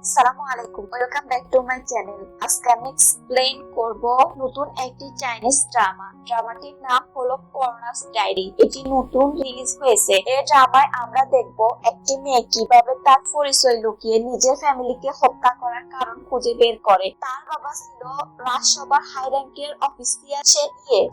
আসসালামু আলাইকুম, welcome back to my channel. আজকে আমি এক্সপ্লেইন করব নতুন একটি চাইনিজ ড্রামাটির নাম হলো করোনাস ডায়েরি। এটি নতুন রিলিজ হয়েছে। এই ড্রামায় আমরা দেখব একটি মেয়ে কিভাবে তার পরিচয় লুকিয়ে নিজের ফ্যামিলিকে হত্যা করার কারণ খুঁজে বের করে। তার বাবা ছিল রাজসভার হাই র্যাঙ্কের অফিসিয়াল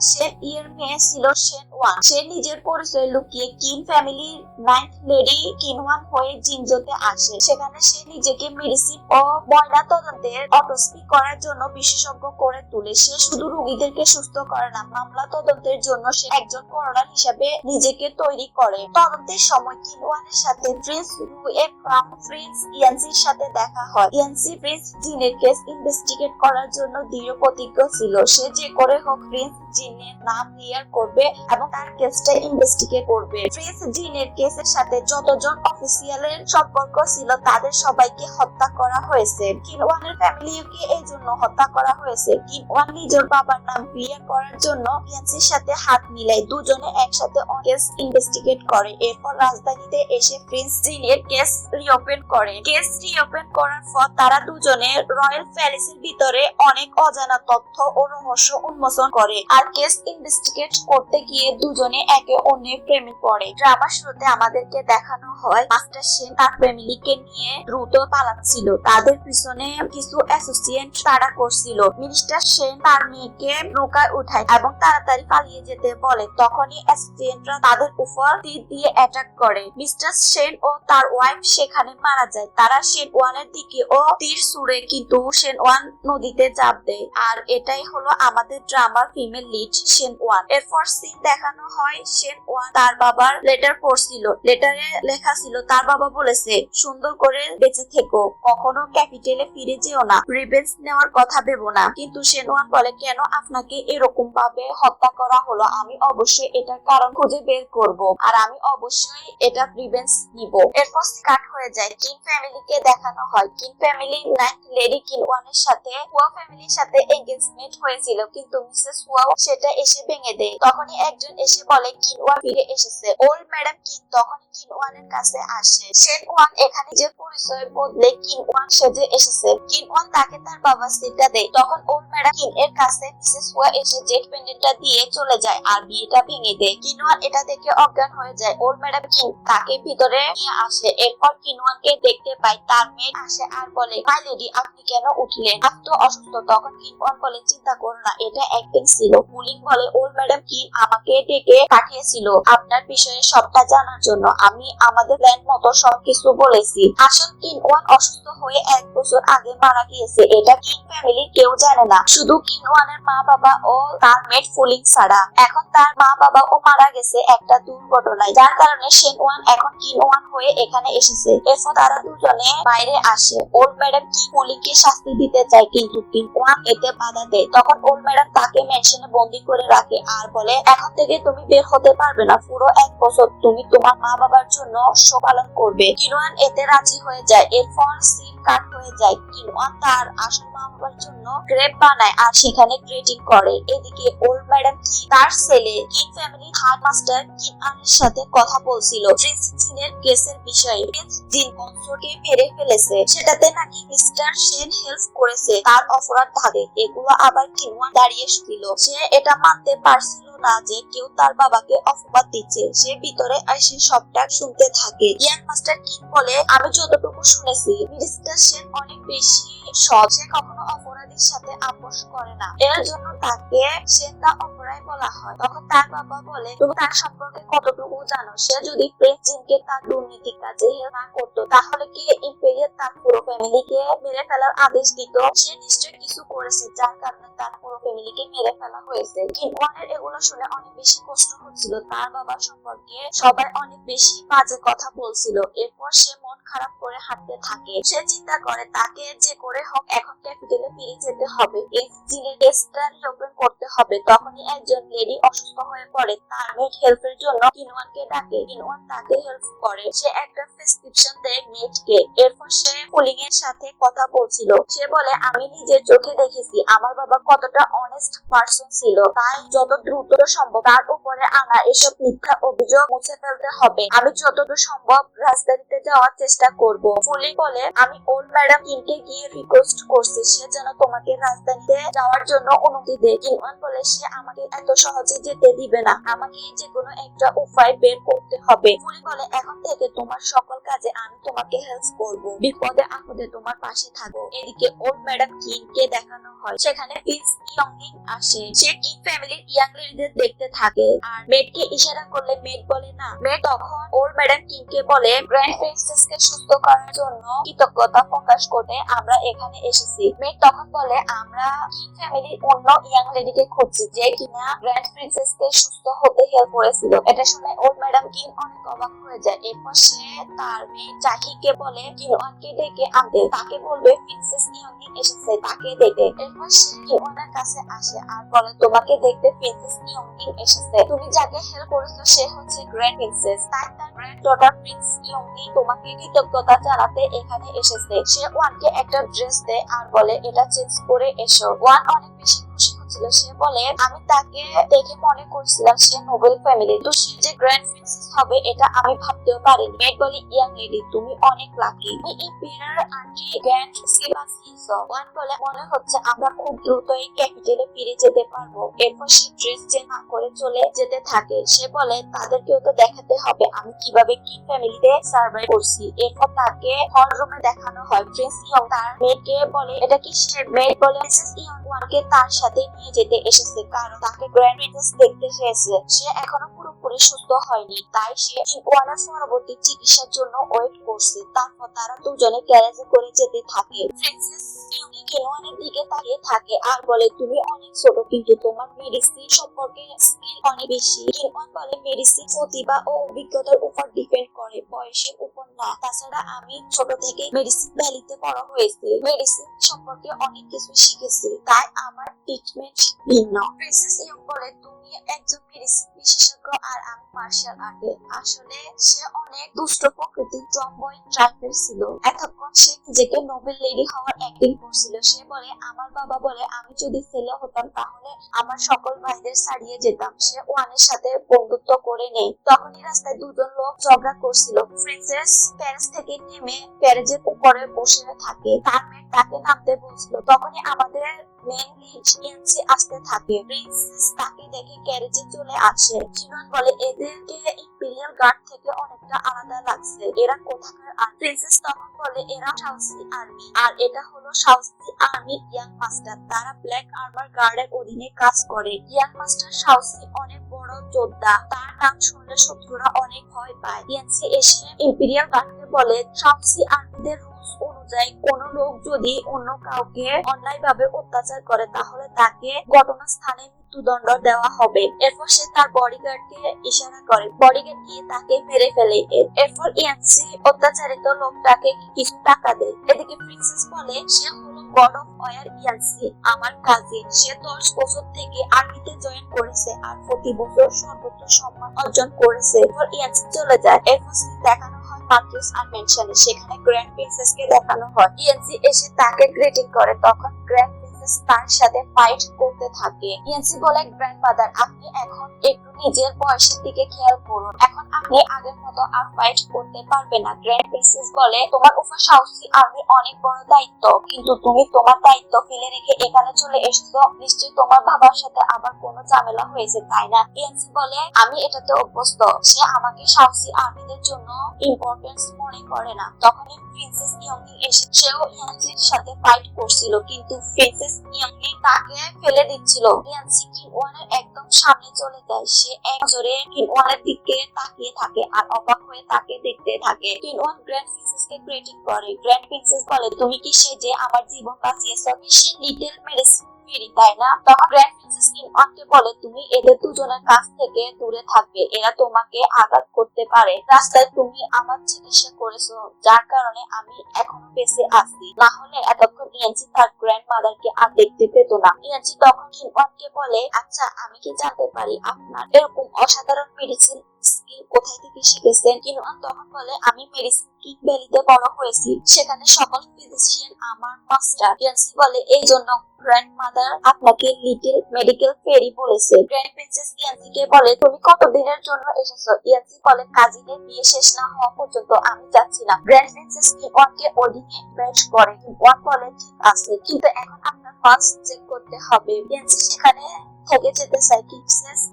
শেন ইয়ের মেয়ে ছিল শেন ওয়ান। সে নিজের পরিচয় লুকিয়ে কিন ফ্যামিলির নাইন্থ লেডি কিনওয়ান হয়ে জিনজোতে আসে। সেখানে সে নিজেকে মেডিসিন ও ময়না তদন্তের অটোপসি করার জন্য বিশেষজ্ঞ করে তোলে। সে শুধু রোগীদেরকে সুস্থ করে না, মামলা তদন্তের জন্য সে একজন করোনার হিসাবে নিজেকে তৈরি করে। তদন্তের সময় কিনওয়ানের সাথে প্রিন্স লুয়ে ক্রাউন প্রিন্স ইয়ানসির সাথে দেখা হয়। ইয়ানসি প্রিন্স জিনের কেস ইনভেস্টিগেট করার জন্য দৃঢ় প্রতিজ্ঞ ছিল। সে যে করে হোক প্রিন্স জিনের নাম ক্লিয়ার করবে এবং তার কেসটা ইনভেস্টিগেট করবে। প্রিন্স জিনের কেসের সাথে যতজন অফিসিয়ালের সম্পর্ক ছিল তাদের সবাইকে হত্যা করা হয়েছে। কিনওয়ানের ফ্যামিলিকে এই জন্য হত্যা করা হয়েছে। কিনওয়ান নিজের বাবার নাম ক্লিয়ার করার জন্য ইয়ানসির সাথে হাত মিলায়। দুজনে একসাথে কেস ইনভেস্টিগেট করে। এরপর রাজধানীতে এসে প্রিন্স জিনের কেস রিওপেন করে। কেস রিওপেন করার পর তারা দুজনে রয়্যাল প্যালেসের ভিতরে অনেক অজানা তথ্য ও রহস্য উন্মোচন করে। আর কেস ইনভেস্টিগেট করতে গিয়ে দুজনে একে অন্যের প্রেমে পড়ে। ড্রামার শুরুতে আমাদেরকে দেখানো হয় মাস্টার সেন তার ফ্যামিলিকে নিয়ে দ্রুত পালাচ্ছিল। তাদের পিছনে কিছু অ্যাসোসিয়েট তাড়া করছিল। মিস্টার সেন তার মেয়েকে নৌকায় উঠায় এবং তাড়াতাড়ি পালিয়ে যেতে বলে। তখনই অ্যাসোসিয়েটরা তাদের উপর তীর দিয়ে অ্যাটাক করে। মিস্টার সেন ও তার ওয়াইফ সেখানে মারা যায়। তারা সেন ওয়ানের দিকে ও তীর ছুড়ে, কিন্তু সেন ওয়ান নদীতে ঝাঁপ দেয়। আর এটাই হলো আমাদের ড্রামার ফিমেল লিড সেন ওয়ান। এরপর সিন দেখানো হয় সেন ওয়ান তার বাবার লেটার পড়ছিল। লেটারে লেখা ছিল তার বাবা বলেছে, সুন্দর করে বেঁচে থেকো, কখনো ক্যাপিটালে ফিরে যেও না, রিভেঞ্জ নেওয়ার কথা ভেবো না। কিন্তু সেন ওয়ান বলে, কেন আপনাকে এরকম ভাবে হত্যা করা হলো? আমি অবশ্যই এটার কারণ খুঁজে বের করব, আর আমি অবশ্যই এটা রিভেঞ্জ নিব। এরপর কাট হয়ে যায়। কিন ফ্যামিলিকে দেখানো হয়। কিন ফ্যামিলির নাইন্থ লেডি কিনওয়ানের সাথে হুয়া ফ্যামিলির সাথে এনগেজমেন্ট হয়েছিল, কিন্তু মিসেস হুয়াও সেটা এসে ভেঙে দেয়। তখনই একজন এসে বলে কিনওয়ান ফিরে এসেছে। ওল্ড ম্যাডাম কিন তখনই কিনওয়ানের কাছে আসে। সেন ওয়ান এখানে যে পরিচয় বদলে কিনওয়ান সেজে এসেছে। কিনওয়ান তাকে তার বাবার সিটটা দেয়। তখন ওল্ড ম্যাডাম কিন এর কাছে মিসেস হুয়া এসে জেট পেন্ডেন্টটা দিয়ে চলে যায় আর বিয়েটা ভেঙে দেয়। কিনওয়ান এটা দেখে অজ্ঞান হয়ে যায়। ওল্ড ম্যাডাম কিন তাকে ভিতরে নিয়ে আসে। এরপর কিনওয়ানকে দেখতে পায়। তার মেয়ে আসে আর বলে, মাই লেডি আপনি কেন উঠলেন? আপনি তো অসুস্থ। তখন কিনওয়ান বলে, চিন্তা করো না, এটা অ্যাক্টিং ছিল। পুলিং বলে, ওল্ড ম্যাডাম কিন আমাকে ডেকে পাঠিয়েছিল আপনার বিষয়ে সবটা জানার জন্য। আমি আমাদের প্ল্যান মতো সবকিছু বলেছি। আসল কিনওয়ান অসুস্থ হয়ে 1 বছর আগে মারা গিয়েছে। এটা কিন ফ্যামিলির কেউ জানে না, শুধু কিনওয়ানের মা বাবা ও তার মেট পুলিং ছাড়া। এখন তার মা বাবা ও মারা গেছে একটা দুর্ঘটনায়, যার কারণে সেন ওয়ান এখন কিনওয়ান হয়ে এখানে এসেছে। এরপর তারা দুজনে বাইরে আসে। ওল্ড ম্যাডাম কি পুলিংকে শাস্তি দিতে চায়, কিন্তু কিনওয়ান এতে বাধা দেয়। তখন ওল্ড ম্যাডাম তাকে মেনশনে বন্দি করে রাখে আর বলে, এখন থেকে তুমি বের হতে পারবে না। পুরো 1 বছর তুমি তোমার মা বাবার জন্য শোক পালন করবে। কিনওয়ান এতে রাজি হয়ে যায়। এরপর সিন কাট হয়ে যায়। কিনওয়ান তার আসল মা বাবার জন্য গ্রেভ বানায় আর সেখানে গ্রেটিং করে। এদিকে ওল্ড ম্যাডাম কি তার ছেলে কিন ফ্যামিলি হার্ড মাস্টার কিনআনের সাথে কথা বলছিল প্রিন্স জিনের কেসের বিষয়ে। প্রিন্স জিন কনসোর্টকে মেরে ফেলেছে, সেটাতে নাকি মিস্টার সেন হেল্প করেছে তার অপরাধ ঢাকে। এগুলো আবার কিনওয়ান দাঁড়িয়ে ছিল। সে এটা মানতে পারছিল না যে কেউ তার বাবাকে অপবাদ দিচ্ছে। সে ভিতরে এসে সবটা শুনতে থাকে। ইয়াং মাস্টার কিন বলে, আমি যতটুকু শুনেছি মিস্টার সেন অনেক বেশি সৎ। সে কখনো অপরাধীর সাথে আপোষ করে না, এর জন্য তাকে সেন দা অপরাধী বলা হয়। তখন তার বাবা বলে, তুমি তার সম্পর্কে কতটুকু জানো? সে যদি প্রিন্স জিনকে তার দুর্নীতি কাজে হেল্প না করতো তাহলে কি ইম্পেরিয়াল তার পুরো ফ্যামিলিকে মেরে ফেলার আদেশ দিত? সে নিশ্চয়ই কিছু করেছে যার কারণে তার পুরো ফ্যামিলিকে মেরে ফেলা হয়েছে। কিনওয়ানের এগুলো শুনে অনেক বেশি কষ্ট হচ্ছিল। তার বাবার সম্পর্কে সবাই অনেক বেশি বাজে কথা বলছিল। এরপর সে মন খারাপ করে হাঁটতে থাকে। সে চিন্তা করে তাকে যে করে হোক এখন ক্যাপিটালে ফিরে যেতে হবে, এই জিনের কেসটা রিওপেন করতে হবে। তখনই একজন লেডি অসুস্থ হয়ে পড়ে, তার মেড হেল্পের জন্য কিনওয়ানকে ডাকে। কিনওয়ান তাকে হেল্প করে, সে একটা প্রেসক্রিপশন দেয় মেডকে। এরপর সে পুলিং এর সাথে কথা বলছিল। সে বলে, আমি নিজের চোখে দেখেছি আমার বাবা কতটা অনেস্ট পারসন ছিল, তাই যত দ্রুত সম্ভব তার উপরে আনা এসব মিথ্যা অভিযোগ মুছে ফেলতে হবে। আমি যতদূর সম্ভব রাজধানীতে যাওয়ার চেষ্টা করব। পুলিং বলে, আমি ওল্ড ম্যাডাম কিনকে গিয়ে রিকোয়েস্ট করছি সে যেন তোমাকে রাজধানীতে যাওয়ার জন্য অনুমতি দেয়। কিনওয়ান বলে, সে আমাকে এত সহজে যেতে দিবে না, আমাকে যে কোনো একটা উপায় বের করতে হবে। পুলিং বলে, এখন থেকে তোমার সকল কাজে আমি তোমাকে হেল্প করব, বিপদে আপদে তোমার পাশে থাকবো। এদিকে ওল্ড ম্যাডাম কিনকে দেখানো হয়, সেখানে প্রিন্স ইয়ংনিং আসে। সে কিং ফ্যামিলির ইয়াং লেডিদের দেখতে থাকে আর মেডকে ইশারা করলে মেড বলে না। মেড তখন ওল্ড ম্যাডাম কিংকে বলে, গ্র্যান্ড প্রিন্সেসকে সুস্থ করার জন্য কৃতজ্ঞতা প্রকাশ করতে আমরা এখানে এসেছি। মেড তখন বলে, আমরা কিং ফ্যামিলির অন্য ইয়াং লেডিকে খুঁজছি যে কিনা গ্র্যান্ড প্রিন্সেসকে সুস্থ হতে হেল্প করেছিল। এটা শুনে ওল্ড ম্যাডাম কিং অনেক অবাক হয়ে যায়। এরপর সে তার মেয়ে জাহিকে বলে কিনওয়ানকে ডেকে আনতে, তাকে বলবে প্রিন্সেস ইয়ংনিং এসেছে, তাকে ডেকে। এরপর সে কিনওয়ানের কাছে আসে আর বলে, তোমাকে দেখতে প্রিন্সেস ইয়ংনিং এসেছে, তুমি যাকে হেল্প করেছো সে হচ্ছে গ্র্যান্ড প্রিন্সেস, তাই তার গ্র্যান্ড ডটার প্রিন্স ইয়ংনিং তোমাকে কৃতজ্ঞতা জানাতে এখানে এসেছে। সে ওয়ানকে একটা ড্রেস দেয় আর বলে, এটা চেঞ্জ করে এসো। ওয়ান অনেক বেশি খুশি হচ্ছিল। সে বলে, আমি তাকে দেখে মনে করছিলাম সে নোবেল ফ্যামিলি, তো সে যে গ্র্যান্ড প্রিন্সেস হবে এটা আমি ভাবতেও পারিনি। মেড বলে, ইয়াং লেডি তুমি অনেক লাকি, তুমি ইম্পেরার আন্টি গ্র্যান্ড প্রিন্সকে বাঁচিয়েছো। ওয়ান বলে, মনে হচ্ছে আমরা খুব দ্রুত এই ক্যাপিটালে ফিরে যেতে পারবো। এরপর সে ড্রেস চেঞ্জ করে চলে যেতে থাকে। সে বলে, তাদেরকেও তো দেখাতে হবে আমি কিভাবে কিং ফ্যামিলিতে সার্ভাইভ করছি। এরপর তাকে হল রুমে দেখানো হয়। প্রিন্স ইয়ং তার মেয়েকে বলে, এটা কি সে? মেড বলে, মিসেস ইয়ং ওয়ানকে তার সাথে নিয়ে যেতে এসেছে কারণ তাকে গ্র্যান্ড প্রিন্সেস দেখতে এসেছে। সে এখনো পুরোপুরি সুস্থ হয়নি, তাই সে ওয়ানের পরবর্তী চিকিৎসার জন্য ওয়েট করছে। তারপর তারা দুজনে ক্যারেজে করে যেতে থাকে। প্রিন্সেস ইয়ং কিনওয়ানের দিকে তাকিয়ে থাকে আর বলে, তুমি অনেক ছোট কিন্তু তোমার মেডিসিন সম্পর্কে স্কিল অনেক বেশি। কিনওয়ান বলে, মেডিসিন প্রতিভা ও অভিজ্ঞতার উপর ডিপেন্ড করে, বয়সের উপর না। তাছাড়া আমি ছোট থেকে মেডিসিন ভ্যালিতে বড় হয়েছি, মেডিসিন সম্পর্কে অনেক কিছু শিখেছি, তাই আমার ট্রিটমেন্ট ভিন্ন। প্রিন্সেস ইয়ং বলে, তুমি একজন মেডিসিন বিশেষজ্ঞ আর আমি মার্শাল আর্টে। আসলে সে অনেক দুষ্ট প্রকৃতির টমবয় টাইপের ছিল। এতক্ষণ সে নিজেকে নোবেল লেডি হওয়ার অ্যাক্টিং করছিল। সে বলে, আমার বাবা বলে আমি যদি ছেলে হতাম তাহলে আমার সকল ভাইদের ছাড়িয়ে যেতাম। সে ওয়ানের সাথে বন্ধুত্ব করে নেই। তখনই রাস্তায় দুজন লোক ঝগড়া করছিল। প্রিন্সেস প্যারিস থেকে নেমে ক্যারেজের উপরে বসে থাকে, তার মেয়ে তাকে নামতে বলছিল। তখনই আমাদের মেন লিড ইয়ানসি আসতে থাকে। প্রিন্সেস তাকে দেখে ক্যারেজে চলে আসে। জিনওয়ান বলে, এদেরকে ইম্পেরিয়াল গার্ড থেকে অনেকটা আলাদা লাগছে, এরা কোথাকার? আর প্রিন্সেস তখন বলে, এরা সাউথি আর্মি আর এটা হলো সাউথি আর্মি ইয়াং মাস্টার, তারা ব্ল্যাক আর্মার গার্ডের অধীনে কাজ করে। ইয়াং মাস্টার সাউথি অনেক বড় যোদ্ধা, তার নাম শুনলে শত্রুরা অনেক ভয় পায়। ইয়ানসি এসে ইম্পেরিয়াল গার্ডকে বলে, সাউথি আর্মিদের অনুযায়ী কোন লোক যদি অন্য কাউকে অন্যায়ভাবে অত্যাচার করে তাহলে তাকে ঘটনাস্থানে মৃত্যুদণ্ড দেওয়া হবে। এরপর সে তার বডিগার্ডকে ইশারা করে, বডিগার্ড গিয়ে তাকে মেরে ফেলে। এরপর ইয়ানসি অত্যাচারিত লোকটাকে কিছু টাকা দেয়। এদিকে প্রিন্সেস বলে, সে হলো গড অফ ওয়ার ইয়ানসি, আমার কাজিন। সে 10 বছর থেকে আর্মিতে জয়েন করেছে আর প্রতি বছর সর্বোচ্চ সম্মান অর্জন করেছে। এরপর ইয়ানসি চলে যায়। এরপর দেখানো মার্কিউস আর মেনশনে, সেখানে গ্র্যান্ড প্রিন্সেসকে দেখানো হয়। ইয়ানসি এসে তাকে গ্রিটিং করে। তখন গ্র্যান্ড প্রিন্সেস তার সাথে ফাইট করতে থাকে। ইয়ানসি বলে, গ্র্যান্ডমাদার আপনি এখন একটু নিজের বয়সের দিকে খেয়াল করুন, এখন আপনি আগের মতো আর ফাইট করতে পারবে না। গ্র্যান্ড প্রিন্সেস বলে, তোমার উপর সাহসী আর্মির অনেক বড় দায়িত্ব, কিন্তু তুমি তোমার দায়িত্ব ফেলে রেখে এখানে চলে এসেছো, নিশ্চয়ই তোমার বাবার সাথে আবার কোনো ঝামেলা হয়েছে তাই না? ইয়ানসি বলে, আমি এটাতে অভ্যস্ত, সে আমাকে সাহসী আর্মিদের জন্য ইম্পর্টেন্স মনে করে না। তখনই প্রিন্সেস ইয়ংনিং এসে, সেও ইয়ানসির সাথে ফাইট করছিল, কিন্তু প্রিন্সেস ইয়ংনিং তাকে ফেলে দিচ্ছিল। ইয়ানসি কিনওয়ানের একদম সামনে চলে যায়। সে এক নজরে কিনওয়ানের দিকে তাকিয়ে থাকে আর অবাক হয়ে তাকে দেখতে থাকে। কিনওয়ান গ্র্যান্ড প্রিন্সেসকে গ্রিটিং করে। গ্র্যান্ড প্রিন্সেস বলে, তুমি কি সে যে আমার জীবন বাঁচিয়েছ? সে লিটল মেডিসিন ফেরি, তাই না? তখন গ্র্যান্ড প্রিন্সেস কিনওয়ানকে বলে তুমি এদের দুজনের কাছ থেকে দূরে থাকবে, এরা তোমাকে আঘাত করতে পারে। রাস্তায় তুমি আমার চিকিৎসা করেছো, যার কারণে আমি এখনো বেঁচে আছি, না হলে এতক্ষণ ইয়ানচি তার গ্র্যান্ড মাদারকে আর দেখতে পেত না। ইয়ানচি তখন কিনওয়ানকে বলে, আচ্ছা আমি কি জানতে পারি আপনার এরকম অসাধারণ মেডিসিন স্কিল কোথায় থেকে শিখেছেন? কিনওয়ান তখন বলে, আমি মেডিসিন কিং ভ্যালিতে বড় হয়েছি, সেখানে সকল ফিজিশিয়ান আমার মাস্টার। ইয়ানচি বলে, এই জন্য গ্র্যান্ড মাদার আপনাকে লিটল মেডিকেল ফেরি বলেছে। গ্র্যান্ড প্রিন্সেস ইয়ানচিকে বলে, তুমি কতদিনের জন্য এসেছো? ইয়ানচি বলে, কাজিনের বিয়ে শেষ না হওয়া পর্যন্ত আমি যাচ্ছি না। গ্র্যান্ড প্রিন্সেস কিনওয়ানকে ওডিনে ইনভাইট করে। কিনওয়ান বলে, ঠিক আছে, কিন্তু এখন আপনার ফার্স্ট চেক করতে হবে। ইয়ানচি সেখানে থেকে যেতে চায়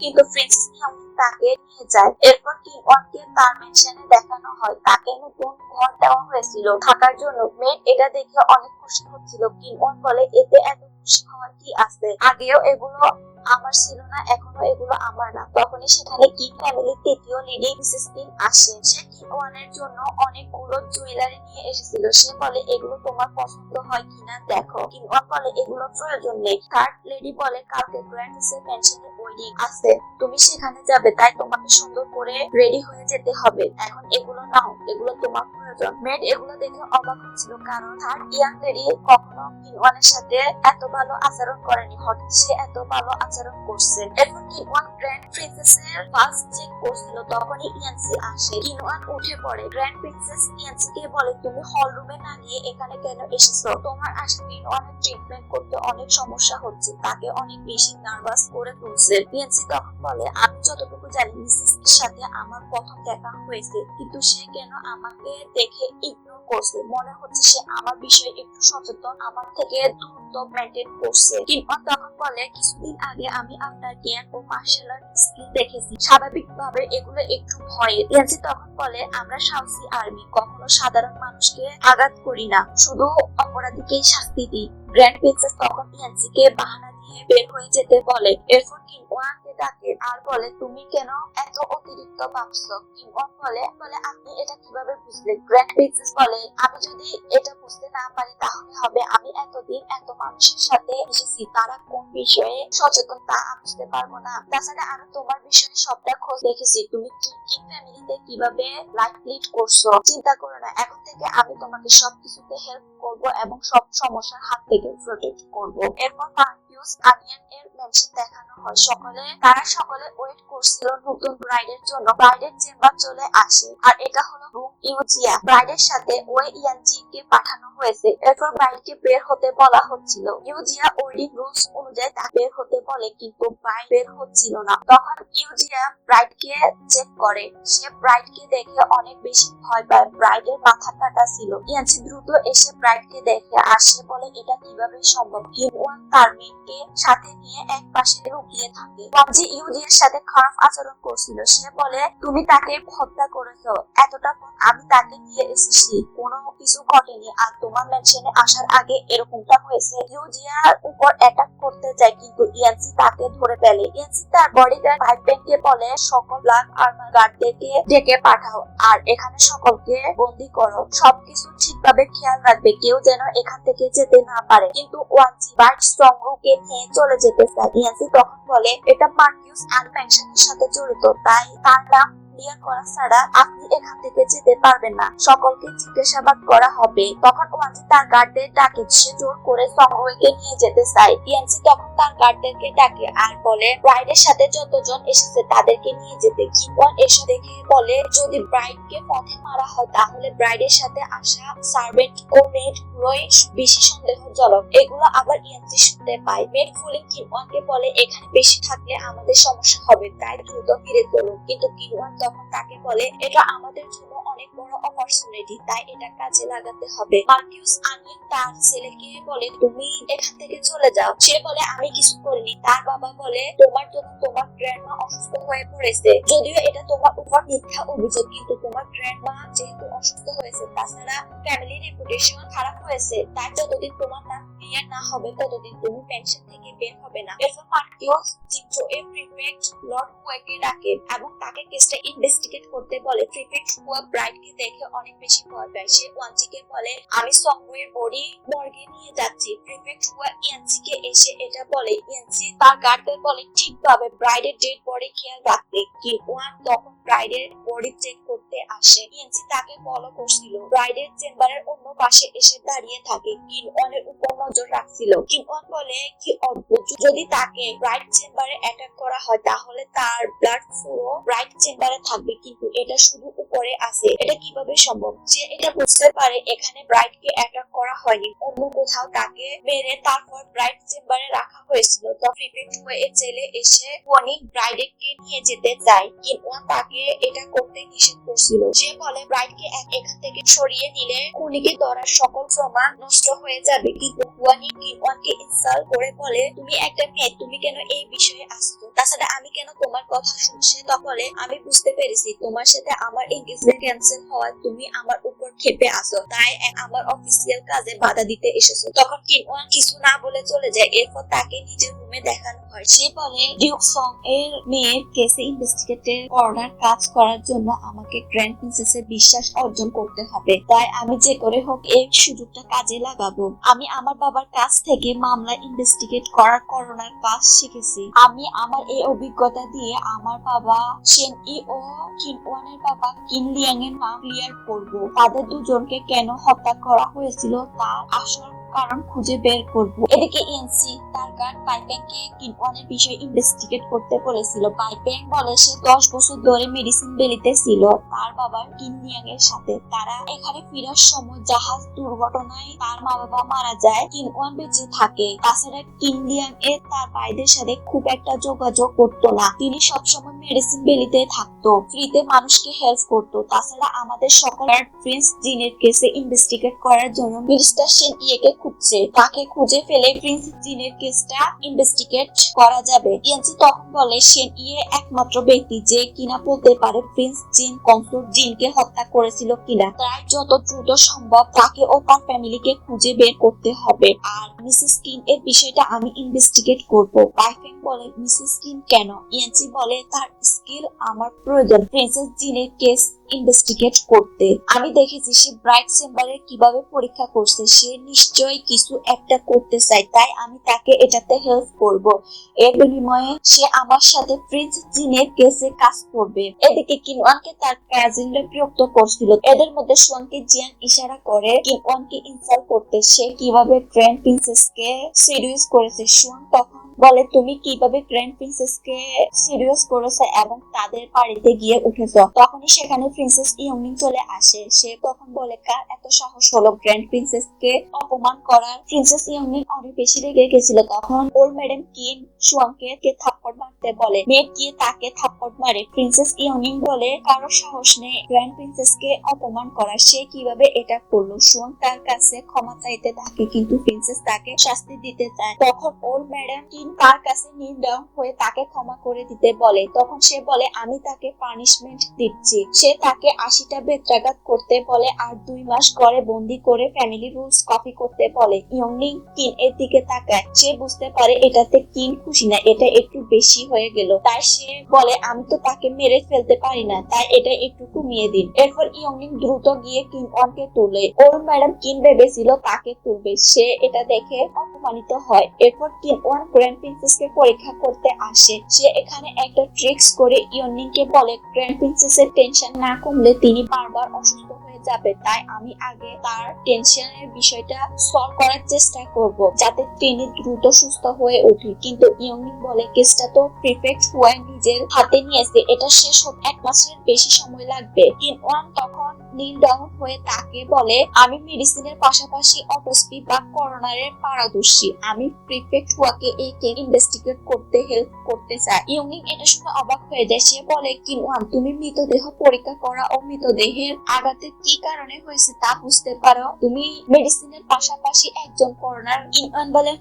কিন্তু প্রিন্সেস ইয়ানচি তাকে নিয়ে যায়। এরপর কিনওয়ানকে তার মেনশনে দেখানো হয়, তাকে নতুন ঘর দেওয়া হয়েছিল থাকার জন্য। মেড এটা দেখে অনেক খুশি হচ্ছিল। কিনওয়ান বলে, এতে এত খুশি হওয়ার কি আছে? আগেও এগুলো আমার ছিল না, এখনো এগুলো আমার না। তখনই সেখানে কিং ফ্যামিলির তৃতীয় লেডি মিসেস কিং আসে। সে কিনওয়ানের জন্য অনেকগুলো জুয়েলারি নিয়ে এসেছিল। সে বলে, এগুলো তোমার পছন্দ হয় কিনা দেখো। কিনওয়ান বলে, এগুলো প্রয়োজন নেই। থার্ড লেডি বলে, কালকে গ্র্যান্ড মিসের পেনশনের ওয়েডিং আছে, তুমি সেখানে যাবে, তাই তোমাকে সুন্দর করে রেডি হয়ে যেতে হবে। এখন এগুলো নাও, এগুলো তোমার প্রয়োজন। মেড এগুলো দেখে অবাক হচ্ছিল, কারণ থার্ড ইয়াং লেডি কখনো কিনওয়ানের সাথে এত ভালো আচরণ করেনি, হঠাৎ সে এত ভালো আচরণ করছে। এরপর কিনওয়ান গ্র্যান্ড প্রিন্সেসের ফার্স্ট চেক করছিল, তখনই ইয়ানচি আসে। কিনওয়ান উঠে পড়ে। গ্র্যান্ড প্রিন্সেস ইয়ানচিকে বলে, তুমি হল রুমে না গিয়ে এখানে কেন এসেছো? তোমার আসা কিনওয়ানের ট্রিটমেন্ট করতে অনেক সমস্যা হচ্ছে, তাকে অনেক বেশি নার্ভাস করে তুলছে। ইয়ানচি তখন বলে, আমি যতটুকু জানি মিসেস এর সাথে আমার প্রথম দেখা হয়েছে, কিন্তু সে কেন আমাকে দেখে ইগনোর করছে? মনে হচ্ছে সে আমার বিষয়ে একটু সচেতন, আমার থেকে দূরত্ব মেনটেন করছে। কিনওয়ান তখন বলে, কিছুদিন আগে আমি আপনার জ্ঞান ও মার্শাল আর্ট স্কিল দেখেছি, স্বাভাবিকভাবে এগুলো একটু ভয়ের। ইয়ানচি তখন বলে, আমরা সাহসী আর্মি, কখনো সাধারণ মানুষকে আঘাত করি না, শুধু অপরাধীকেই শাস্তি দিই। গ্র্যান্ড প্রিন্সেস তখন ইয়ানচিকে বাহানা দিয়ে বের হয়ে যেতে বলে। এরপর কিনওয়ানকে ডাকে আর বলে, তুমি কেন এত অতিরিক্ত ভাবছো? কিনওয়ান বলে, আপনি এটা কিভাবে বুঝলেন? গ্র্যান্ড প্রিন্সেস বলে, আমি যদি এটা বুঝতে না পারি তাহলে হবে, আমি এতদিন এত মানুষের সাথে এসেছি, তারা কোন বিষয়ে সচেতন তা বুঝতে পারবো না। তাছাড়া আমি তোমার বিষয়ে সবটা খোঁজ দেখেছি, তুমি কিং ফ্যামিলিতে কিভাবে লাইফ লিড করছো। চিন্তা করো না, এখন থেকে আমি তোমাকে সবকিছুতে হেল্প করব এবং সব সমস্যার হাত থেকে প্রোটেক্ট করব। এরপর পারফিউজ আনিয়ান এর মেনশন দেখানো হয়। তারা সকলে ওয়েট করছিল নতুন ব্রাইডের জন্য। ব্রাইডের চেম্বার চলে আসে, আর এটা হলো রুম ইউজিয়া। ব্রাইডের সাথে ওয়ে ইয়ানচি কে পাঠানো হয়েছে। এরপর ব্রাইডকে বের হতে বলা হচ্ছিল। ইউজিয়া ওয়েডিং রুলস অনুযায়ী তাকে বের হতে বলে, কিন্তু ব্রাইড বের হচ্ছিল না। তখন ইউজিয়া ব্রাইডকে চেক করে। সে ব্রাইডকে দেখে অনেক বেশি ভয় পায়। ব্রাইডের মাথা কাটা ছিল। ইয়ানচি দ্রুত এসে ব্রাইডকে দেখে, আর সে বলে, এটা কিভাবে সম্ভব? কিনওয়ান তার মেয়েকে সাথে নিয়ে এক পাশে লুকিয়ে থাকে। ওয়ানজি ইউজিয়ার সাথে খারাপ আচরণ করছিল। সে বলে, তুমি তাকে হত্যা করেছো, এতটা পথ আমি তাকে নিয়ে এসেছি, কোনো কিছু ঘটেনি, আর তোমার মেনশনে আসার আগে এরকমটা হয়েছে। ইউজিয়ার উপর অ্যাটাক করতে যায়, কিন্তু ইয়ানচি তাকে ধরে ফেলে। ইয়ানচি তার বডিগার্ড ভাইপেনকে বলে, সকল ব্ল্যাক আর্মার গার্ডদেরকে ডেকে পাঠাও আর এখানে সকলকে বন্দি করো, সবকিছু ঠিকভাবে খেয়াল রাখবে, কেউ যেন এখান থেকে যেতে না পারে। কিন্তু ওয়ানজি ব্রাইট স্ট্রং রুমকে নিয়ে চলে যেতে চায়। ইয়ানচি তখন বলে, এটা মার্কিউস আনপেনশনের সাথে জড়িত, তাই তার নাম ক্লিয়ার করা ছাড়া আপনি এখান থেকে যেতে পারবেন না, সকলকে জিজ্ঞাসাবাদ করা হবে। তখন ওয়ানজি তার গার্ডদের ডাকে, সে জোর করে সংরোকে নিয়ে যেতে চায়। ইয়ানচি তখন তার গার্ডদেরকে ডাকে আর বলে, ব্রাইডের সাথে যতজন এসেছে তাদেরকে নিয়ে যেতে। কিনওয়ান এসে দেখে বলে, যদি ব্রাইডকে পথে মারা হয় তাহলে ব্রাইডের সাথে আসা সার্ভেন্ট ও মেড গুলোই বেশি সন্দেহজনক। এগুলো আবার ইয়ানচি শুনতে পায়। মেড ফুলিং কিনওয়ানকে বলে, এখানে বেশি থাকলে আমাদের সমস্যা হবে, তাই দ্রুত ফিরে চলুন। কিন্তু কিনওয়ান তখন তাকে বলে, এটা আমাদের জন্য অনেক বড় অপরচুনিটি, তাই এটা কাজে লাগাতে হবে। মার্কিউস আনিয়ান তার ছেলেকে বলে, তুমি এখান থেকে চলে যাও। সে বলে, আমি কিছু করিনি। তার বাবা বলে, তোমার জন্য তোমার গ্র্যান্ডমা অসুস্থ হয়ে পড়েছে, যদিও এটা তোমার উপর মিথ্যা অভিযোগ, কিন্তু তোমার গ্র্যান্ডমা যেহেতু অসুস্থ হয়েছে, তাছাড়া ফ্যামিলি রেপুটেশন খারাপ হয়েছে, তাই যতদিন তোমার নাম ক্লিয়ার না হবে ততদিন তুমি পেনশন থেকে বের হবে না। এরপর মার্কিউস জিনচো এর প্রিফেক্ট লর্ড হুয়াকে ডাকে এবং তাকে কেসটা ইনভেস্টিগেট করতে বলে। প্রিফেক্ট হুয়া ব্রাইটকে দেখে অনেক বেশি ভয় পায়। সে ওয়ানজিকে বলে আমি সংগুয়ের বডি মর্গে নিয়ে যাচ্ছি। প্রিফেক্ট হুয়া ইয়ানসিকে এসে এটা বলে। ইয়ানসি তার গার্ডদের বলে ঠিকভাবে ব্রাইডের ডেড বডি খেয়াল রাখতে। কিওয়ান তখন ব্রাইডের বডি চেক করতে আসে। ইয়ানসি তাকে ফলো করছিল। ব্রাইডের চেম্বারের অন্য পাশে এসে দাঁড়িয়ে থাকে। কিওয়ানের উপর নজর রাখছিল। কিওয়ান বলে কি অদ্ভুত, যদি তাকে ব্রাইড চেম্বারে অ্যাটাক করা হয় তাহলে তার ব্লাড পুরো ব্রাইড চেম্বারে থাকবে, কিন্তু এটা শুধু উপরে আছে, এটা কিভাবে সম্ভব? সে এটা বুঝতে পারে এখানে ব্রাইডকে অ্যাটাক করা হয়নি, অন্য কোথাও তাকে মেরে তারপর ব্রাইড চেম্বারে রাখা হয়েছিল। তো প্রিফেক্ট হয়ে ছেলে এসে বনি ব্রাইডকে নিয়ে যেতে চায়, কিন্তু তাকে এটা করতে নিষেধ করছিল। সে বলে ব্রাইডকে এখান থেকে সরিয়ে নিলে খুনিকে ধরার সকল প্রমাণ নষ্ট হয়ে যাবে, কিন্তু হুয়ানি কিওয়ানকে ইনসাল্ট করে বলে তুমি একটা মেয়ে, তুমি কেন এই বিষয়ে আসছো? তাছাড়া আমি কেন তোমার কথা শুনছি? তখন আমি বুঝতে পেরেছি তোমার সাথে আমার এনগেজমেন্ট ক্যান্সেল হওয়ায় তুমি আমার উপর ক্ষেপে আসো, তাই আমার অফিসিয়াল কাজে বাধা দিতে এসেছো। তখন কিওয়ান কিছু না বলে চলে যায়। এরপর তাকে নিজের রুমে দেখানো হয়। সে বলে ডিউক সং এর মেয়ের কেসে ইনভেস্টিগেটের করার কাজ করার জন্য আমাকে গ্র্যান্ড প্রিন্সেসের বিশ্বাস অর্জন করতে হবে, তাই আমি যে করে হোক এই সুযোগটা কাজে লাগাবো। আমি আমার বাবার কাছ থেকে মামলা ইনভেস্টিগেট করার করোনার কাজ শিখেছি। আমি আমার এই অভিজ্ঞতা দিয়ে আমার বাবা শেন ই ও কিওয়ানের বাবা কিন লিয়াং এর নাম ক্লিয়ার করব। তাদের দুজনকে কেন হত্যা করা হয়েছিল তার আসল কারণ খুঁজে বের করব। এদিকে ইয়ানসি তার গার্ড পাইপেংকে কিওয়ানের বিষয়ে ইনভেস্টিগেট করতে বলেছিল। পাইপেং বলে সে 10 বছর ধরে মেডিসিন বেলিতে ছিল তার বাবা কিন লিয়াং এর সাথে। তারা এখানে ফেরার সময় জাহাজ দুর্ঘটনায় তার মা বাবা মারা যায়, কিওয়ান বেঁচে থাকে। তাছাড়া কিন লিয়াং এর তার ভাইদের সাথে খুব একটা যোগাযোগ করতো না, তিনি সবসময় মেডিসিন বেলিতে থাকতো, ফ্রিতে মানুষকে হেল্প করতো। তাছাড়া আমাদের সকল প্রিন্স জিনের কেসে ইনভেস্টিগেট করার জন্য মিস্টার শেন ইয়েকে খুঁজছে, তাকে খুঁজে ফেলে প্রিন্স জিনের কেসটা ইনভেস্টিগেট করা যাবে। ইয়ানসি তখন বলে শেন ইয়ে একমাত্র ব্যক্তি যে কিনা বলতে পারে প্রিন্স জিন কনসোর্ট জিনকে হত্যা করেছিল কিনা। তাই যত দ্রুত সম্ভব তাকে ও তার ফ্যামিলিকে খুঁজে বের করতে হবে। আর মিসেস কিন এর বিষয়টা আমি ইনভেস্টিগেট করব। পাইফেং বলে মিসেস কিন কেন? ইয়ানসি বলে তার স্কিল আমার প্রয়োজন প্রিন্সেস জিনের কেস ইনভেস্টিগেট করতে। আমি দেখেছি সে ব্রাইট চেম্বারে কিভাবে পরীক্ষা করছে, সে নিশ্চয়ই কিছু একটা করতে চায়, তাই আমি তাকে এটাতে হেল্প করব। এর বিনিময়ে সে আমার সাথে প্রিন্স জিনের কেসে কাজ করবে। এদিকে কিওয়ানকে তার কাজিনরা বিরক্ত করছিল। এদের মধ্যে সোয়ানকে জিয়ান ইশারা করে কিওয়ানকে ইনসাল্ট করতে। সে কিভাবে গ্র্যান্ড প্রিন্সেসকে সিরিয়াস করেছে। সোয়ান তখন বলে তুমি কিভাবে গ্র্যান্ড প্রিন্সেসকে সিরিয়াস করেছে এবং তাদের বাড়িতে গিয়ে উঠেছ। তখনই সেখানে প্রিন্সেস ইয়ংমিং চলে আসে। সে তখন বলে কার এত সাহস হলো গ্র্যান্ড প্রিন্সেসকে অপমান করার? প্রিন্সেস ইয়ংমিং অনেক বেশি রেগে গেছিল। তখন ওল্ড ম্যাডাম কিন সোয়াংকে থাপ্পড় মারতে বলে। মেয়ে গিয়ে তাকে থাপ্পড় মারে। প্রিন্সেস ইয়ংমিং বলে কারো সাহস নেই গ্র্যান্ড প্রিন্সেসকে অপমান করার, সে কিভাবে এটা করলো? সোয়াং তার কাছে ক্ষমা চাইতে থাকে, কিন্তু প্রিন্সেস তাকে শাস্তি দিতে চায়। তখন ওল্ড ম্যাডাম কিন তার কাছে নিল ডাউন হয়ে তাকে ক্ষমা করে দিতে বলে। তখন সে বলে আমি তাকে পানিশমেন্ট দিচ্ছি। সে তাকে 80টা বেত্রাঘাত করতে বলে আর 2 মাস ঘরে বন্দি করে ফ্যামিলি রুলস কপি করতে বলে। ইয়ংমিং কিন এর দিকে তাকায়। সে বুঝতে পারে এটাতে কিন খুশি না, এটা একটু বেশি হয়ে গেল। তাই সে বলে আমি তো তাকে মেরে ফেলতে পারি না, তাই এটা একটু কমিয়ে দিন। এরপর ইয়ংমিং দ্রুত গিয়ে কিওয়ানকে তুলে। ওল্ড ম্যাডাম কিন ভেবেছিল তাকে তুলবে, সে এটা দেখে অপমানিত হয়। এরপর কিওয়ান গ্র্যান্ড প্রিন্সেসকে পরীক্ষা করতে আসে। সে এখানে একটা ট্রিক্স করে ইয়ংমিংকে বলে গ্র্যান্ড প্রিন্সেসের টেনশন না কমলে তিনি বারবার অসুস্থ হয়ে যাবে, তাই আমি আগে তার টেনশনের বিষয়টা সলভ করার চেষ্টা করব যাতে তিনি দ্রুত সুস্থ হয়ে ওঠে। কিন্তু ইয়ংমিং বলে কেসটা তো প্রিফেক্ট হুয়া নিজের হাতে নিয়েছে, এটা শেষ হোক 1 মাসের বেশি সময় লাগবে। কিওয়ান তখন নীল ডাউন হয়ে তাকে বলে আমি মেডিসিনের পাশাপাশি অটোপসি বা করোনারের পারদর্শী, আমি প্রিফেক্ট হুয়াকে এই কেস ইনভেস্টিগেট করতে হেল্প করতে চাই। ইয়ংমিং এটা শুনে অবাক হয়ে যায়। সে বলে কিওয়ান তুমি মৃতদেহ পরীক্ষা করা ও মৃতদেহের আঘাতে কি কারণে হয়েছে তা বুঝতে পারো? তুমি মেডিসিনের পাশাপাশি একজন করোনার। কিওয়ান বলে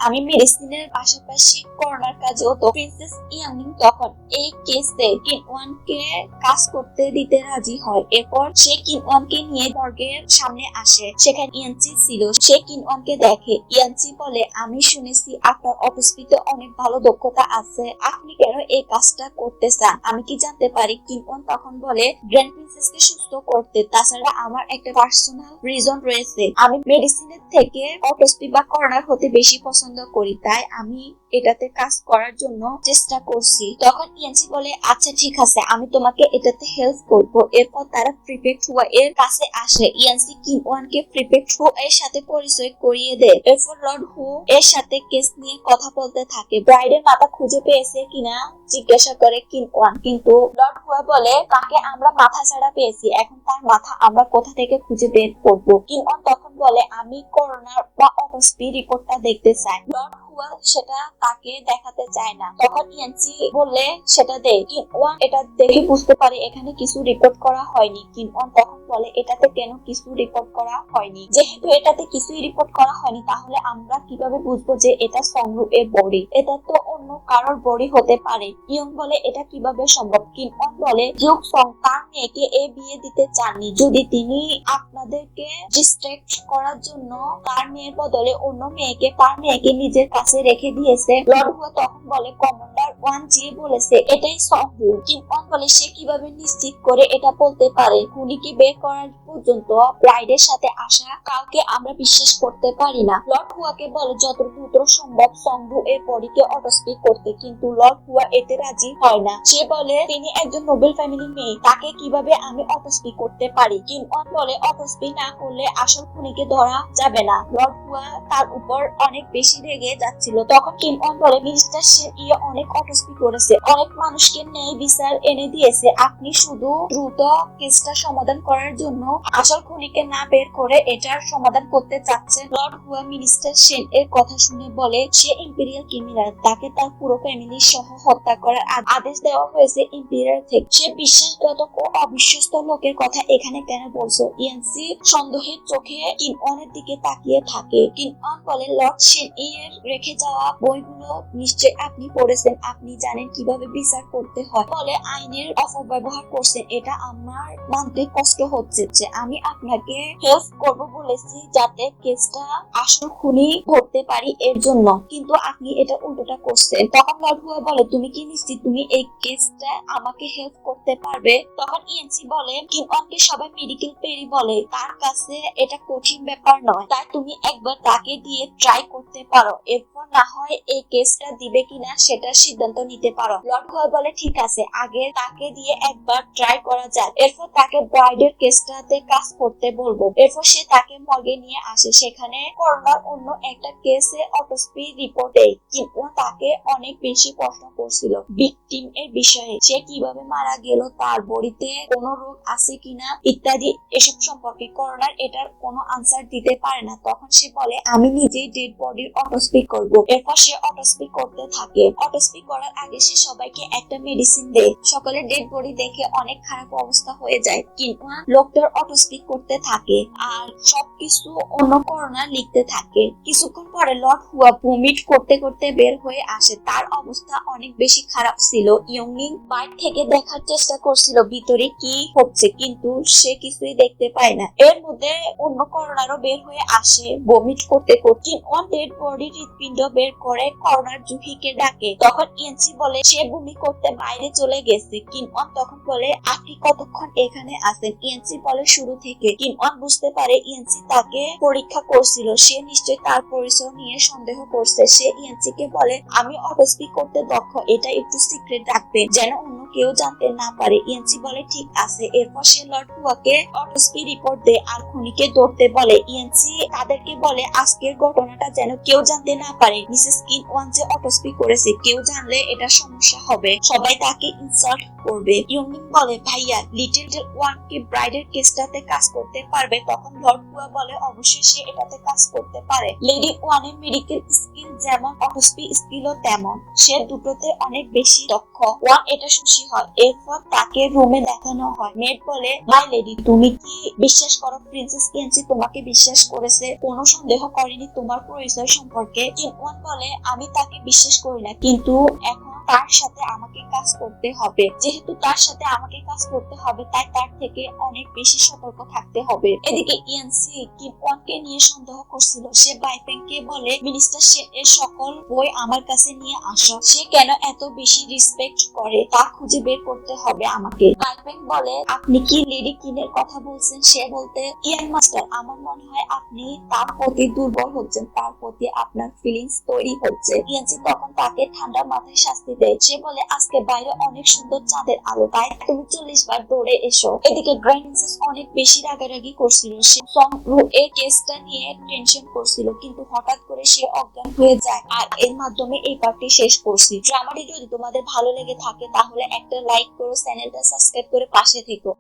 আমি মেডিসিনের পাশাপাশি করোনার কাজেও তো। প্রিন্সেস ইয়ংমিং তখন এই কেসে কিওয়ানকে কাজ করতে দিতে রাজি হয়। এরপর সে কিনওয়ানকে নিয়ে মর্গের সামনে আসে। সেখানে ইয়ানচি ছিল। সে কিনওয়ানকে দেখে। ইয়ানচি বলে, আমি শুনেছি আপনার অটোস্পিতে অনেক ভালো দক্ষতা আছে, আপনি কেন এই কাজটা করতে চান, আমি কি জানতে পারি? কিনওয়ান তখন বলে, গ্র্যান্ড প্রিন্সেসকে সুস্থ করতে, তাছাড়া আমার একটা পার্সোনাল রিজন রয়েছে। আমি মেডিসিনের থেকে অটোস্পি বা করোনার হতে বেশি পছন্দ করি, তাই আমি এটাতে কাজ করার জন্য চেষ্টা করছি। তখন ইয়ানচি বলে, আচ্ছা ঠিক আছে, আমি তোমাকে এটাতে হেল্প করব। এরপর তারা প্রিফেক্ট হুয়া এর কাছে আসে। ইয়ানচি কিনওয়ানকে প্রিফেক্ট হু এর সাথে পরিচয় করিয়ে দেয়। এরপর লর্ড হু এর সাথে কেস নিয়ে কথা বলতে থাকে। ব্রাইডের মাথা খুঁজে পেয়েছে কিনা জিজ্ঞাসা করে কিনওয়ান, কিন্তু লর্ড হুয়া বলে, তাকে আমরা মাথা ছাড়া পেয়েছি, এখন তার মাথা আমরা কোথা থেকে খুঁজে বের করবো। কিনওয়ান তখন বলে, আমি করোনার বা অটোস্পি রিপোর্টটা দেখতে চাই। লর্ড হুয়া সেটা তাকে দেখাতে চায় না। তখন ইয়ানচি বললে সেটা দে। কিনওয়ান এটা দেখে বুঝতে পারে এখানে কিছু রিপোর্ট করা হয়নি। কিনওয়ান তখন বলে, এটাতে কেন কিছু রিপোর্ট করা হয়নি? যেহেতু এটাতে কিছুই রিপোর্ট করা হয়নি, তাহলে আমরা কিভাবে বুঝবো যে এটা সংরু এর বডি? এটা তো অন্য কারোর বডি হতে পারে। ইয়ং বলে, এটা কিভাবে সম্ভব? কিনওয়ান বলে, জিউক সং তার মেয়েকে এ বিয়ে দিতে চাননি। যদি তিনি আপনাদেরকে ডিস্ট্রাক্ট করার জন্য তার মেয়ের বদলে অন্য মেয়েকে, তার মেয়েকে নিজের কাছে রেখে দিয়েছে। লর্ড হুয়া তখন বলে, কমান্ডার ওয়ান জি বলেছে এটাই সংরু। কিনওয়ান বলে, সে কিভাবে নিশ্চিত করে এটা বলতে পারে? খুনিকে বের করার পর্যন্ত ব্রাইডের সাথে আসা কাউকে আমরা বিশ্বাস করতে পারি না। লর্ড হুয়াকে বলে যত দ্রুত সম্ভব সংরু এর বডিকে অটোস্পি করতে, কিন্তু লর্ড হুয়া এতে রাজি হয় না। সে বলে, তিনি একজন নোবেল ফ্যামিলির মেয়ে, তাকে কিভাবে আমি অটোস্পি করতে পারি? কিনওয়ান বলে, অটোস্পি না করলে আসল খুনিকে ধরা যাবে না। লর্ড হুয়া তার উপর অনেক বেশি রেগে যাচ্ছিল। তখন কিনওয়ান বলে, মিস্টার সে অনেক অটোস্পি করেছে, অনেক মানুষকে ন্যায় বিচার এনে দিয়েছে, আপনি শুধু দ্রুত কেসটা সমাধান করার জন্য আসল খুনিকে না বের করে এটার সমাধান করতে চাচ্ছেন। লর্ড হুয়া মিনিস্টার সেন এর কথা শুনে বলে, সে ইম্পেরিয়াল ক্রিমিনাল, তাকে তার পুরো ফ্যামিলি সহ হত্যা করার আদেশ দেওয়া হয়েছে ইম্পেরিয়াল থেকে। সে বিশ্বাসঘাতক ও অবিশ্বস্ত লোকের কথা এখানে কেন বলছো? ইয়ানসি সন্দেহের চোখে কিনওয়ানের দিকে তাকিয়ে থাকে। কিনওয়ান বলে, লর্ড সেন এর রেখে যাওয়া বইগুলো নিশ্চয় আপনি পড়েছেন, আপনি জানেন কিভাবে বিচার করতে হয়। বলে, আইনের অপব্যবহার করছেন, এটা আমার মানতে কষ্ট হচ্ছে। যে আমি আপনাকে হেল্প করব বলেছি যাতে কেসটা আসল খুনি ধরতে পারি এর জন্য, কিন্তু আপনি এটা উল্টোটা করছেন। তখন লর্ড হুয়া বলে, তুমি কি নিশ্চিত তুমি এই কেসটা আমাকে হেল্প করতে পারবে? তখন ইয়ানসি বলে, কিনওয়ানকে সবাই মেডিকেল পেরি বলে, তার কাছে এটা কঠিন ব্যাপার নয়, তাই তুমি একবার তাকে দিয়ে ট্রাই করতে পারো, এরপর না হয় এই কেসটা দিবে কিনা সেটার সিদ্ধান্ত নিতে পারো। লর্ড হুয়া বলে, ঠিক আছে, আগে তাকে দিয়ে একবার ট্রাই করা যাক, এরপর তাকে ব্রাইডের কেসটাতে কাজ করতে বলবো। এরপর সে তাকে মর্গে নিয়ে আসে। সেখানে করোনার অন্য একটা কেসে অটোস্পি রিপোর্ট দেয়। কিন্তু তাকে অনেক বেশি প্রশ্ন করছিল ভিকটিম এর বিষয়ে, সে কিভাবে মারা গেল, তার বডিতে কোনো রোগ আছে কিনা ইত্যাদি, এসব সম্পর্কে করোনার এটার কোনো আনসার দিতে পারে না। তখন সে বলে, আমি নিজেই ডেড বডির অটোস্পি করব। এরপর সে অটোস্পি করতে থাকে। অটোস্পি করার আগে সে সবাইকে একটা মেডিসিন দেয়। সকলের ডেড বডি দেখে অনেক খারাপ অবস্থা হয়ে যায়, কিন্তু লোকটার অটোস্পি করতে থাকে আর সবকিছু অন্য করোনা লিখতে থাকে। কিছুক্ষণ পরে লর্ড হুয়া ভমিট করতে করতে বের হয়ে আসে। তার অবস্থা অনেক বেশি খারাপ ছিল। ইয়ংইং বাইরে থেকে দেখার চেষ্টা করছিল ভিতরে কি হচ্ছে, কিন্তু সে কিছুই দেখতে পায় না। এর মধ্যে অন্য করোনারও বের হয়ে আসে ভমিট করতে করতে। কিনওয়ান ডেড বডি হৃৎপিণ্ড বের করে করোনার জুহিকে ডাকে। তখন ইয়ানসি বলে, সে বমি করতে বাইরে চলে গেছে। কিনওয়ান তখন বলে, আপনি কতক্ষণ এখানে আছেন? ইয়ানসি বলে, শুরু থেকে। কিনওয়ান বুঝতে পারে ইয়ানসি তাকে পরীক্ষা করছিল, সে নিশ্চয় তার পরিচয় নিয়ে সন্দেহ করছে। সে ইয়ানসিকে বলে, আমি অটোস্পি করতে দক্ষ, এটা একটু সিক্রেট রাখবেন যেন অন্য কেউ জানতে না পারে। ইয়ানসি বলে, ঠিক আছে। এরপর সে লর্ড হুয়াকে অটোস্পি রিপোর্ট দেয় আর খুনিকে ধরতে বলে। ইয়ানসি তাদেরকে বলে, আজকের ঘটনাটা যেন কেউ জানতে না পারে। মিসেস কিনওয়ান যে অটোস্পি করেছে, কেউ জানলে এটা সমস্যা হবে, সবাই তাকে ইনসাল্ট করবে। ইয়ংমিং বলে, ভাইয়া লিটল ওয়ান কি ব্রাইডের কেসটাতে কাজ করতে পারবে? তখন লর্ড হুয়া বলে, অবশ্যই সে এটাতে কাজ করতে পারে। লেডি ওয়ানের মেডিকেল স্কিল যেমন অটোস্পি স্কিলও তেমন, সে দুটোতে অনেক বেশি দক্ষ। ওয়ান এটা খুশি হয়। এরপর তাকে রুমে দেখানো হয়। মেড বলে, মাই লেডি, তুমি কি বিশ্বাস করো প্রিন্সেস ইয়ানসি তোমাকে বিশ্বাস করেছে, কোনো সন্দেহ করেনি তোমার পরিচয় সম্পর্কে? কিনওয়ান বলে, আমি তাকে বিশ্বাস করি না, কিন্তু এখন তার সাথে আমাকে কাজ করতে হবে। যেহেতু তার সাথে আমাকে কাজ করতে হবে, তাই তার থেকে অনেক বেশি সতর্ক থাকতে হবে। এদিকে ইয়ানসি কিম ওয়ানকে নিয়ে সন্দেহ করছিল। সে বাইফেংকে বলে, মিনিস্টার সে এর সকল বই আমার কাছে নিয়ে আসো। সে কেন এত বেশি রেসপেক্ট করে তা খুঁজে বের করতে হবে আমাকে। বাইফেং বলে, আপনি কি লেডি কিনের কথা বলছেন? সে বলতে, ইয়ান মাস্টার, আমার মনে হয় আপনি তার প্রতি দুর্বল হচ্ছেন, তার প্রতি আপনার ফিলিংস তৈরি হচ্ছে। ইয়ানসি তখন তাকে ঠান্ডা মাথায় শাস্তি দেয়। সে বলে, আজকে বাইরে অনেক সুন্দর চাঁদের আলো, তাই তুমি 40 বার দৌড়ে এসো। এদিকে গ্র্যান্ড প্রিন্সেস অনেক বেশি রাগারাগি করছিল। সে সং রু এর কেসটা নিয়ে টেনশন করছিল, কিন্তু হঠাৎ করে সে অজ্ঞান হয়ে যায়। আর এর মাধ্যমে এই পার্টটি শেষ করছি। ড্রামাটি যদি তোমাদের ভালো লেগে থাকে তাহলে একটা লাইক করো, চ্যানেলটা সাবস্ক্রাইব করে পাশে থেকো।